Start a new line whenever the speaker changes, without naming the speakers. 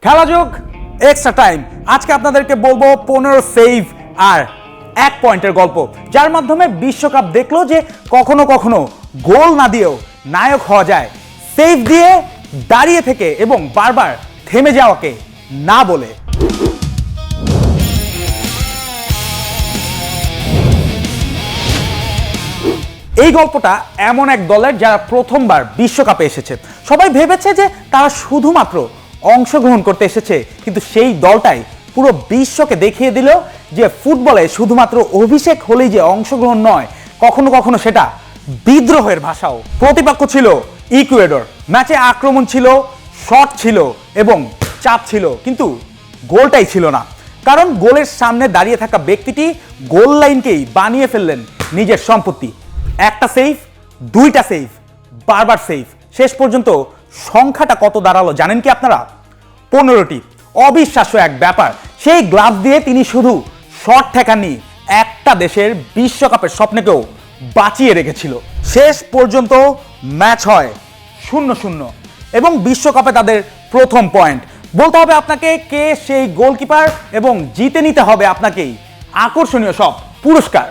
খেলা যোগ extra time. আজকে আপনাদেরকে বলবো 15 সেভ আর 1 পয়েন্টের গল্প, যার মাধ্যমে বিশ্বকাপ দেখলো যে কখনো কখনো গোল না দিয়েও নায়ক হওয়া যায়, সেভ দিয়ে, দাঁড়িয়ে থেকে এবং বারবার থেমে যাওয়াকে না বলে। এই গল্পটা এমন এক দলের যারা প্রথমবার বিশ্বকাপে এসেছে। সবাই ভেবেছে যে তারা শুধুমাত্র অংশগ্রহণ করতে এসেছে, কিন্তু সেই দলটাই পুরো বিশ্বকে দেখিয়ে দিল যে ফুটবলে শুধুমাত্র অভিষেক হলেই যে অংশগ্রহণ নয়, কখনো কখনো সেটা বিদ্রোহের ভাষাও। প্রতিপক্ষ ছিল ইকুয়েডর। ম্যাচে আক্রমণ ছিল, শট ছিল এবং চাপ ছিল, কিন্তু গোলটাই ছিল না। কারণ গোলের সামনে দাঁড়িয়ে থাকা ব্যক্তিটি গোল লাইনকেই বানিয়ে ফেললেন নিজের সম্পত্তি। একটা সেভ, দুইটা সেভ, বারবার সেভ। শেষ পর্যন্ত সংখ্যাটা কত দাঁড়ালো জানেন কি আপনারা? 15টি। অবিশ্বাস্য এক ব্যাপার। সেই গ্লাভ দিয়ে তিনি শুধু শট ঠেকাননি, একটা দেশের বিশ্বকাপের স্বপ্নকেও বাঁচিয়ে রেখেছিল। শেষ পর্যন্ত ম্যাচ হয় 0-0 এবং বিশ্বকাপে তাদের প্রথম পয়েন্ট। বলতে হবে আপনাকে কে সেই গোলকিপার এবং জিতে নিতে হবে আপনাকেই আকর্ষণীয় সব পুরস্কার।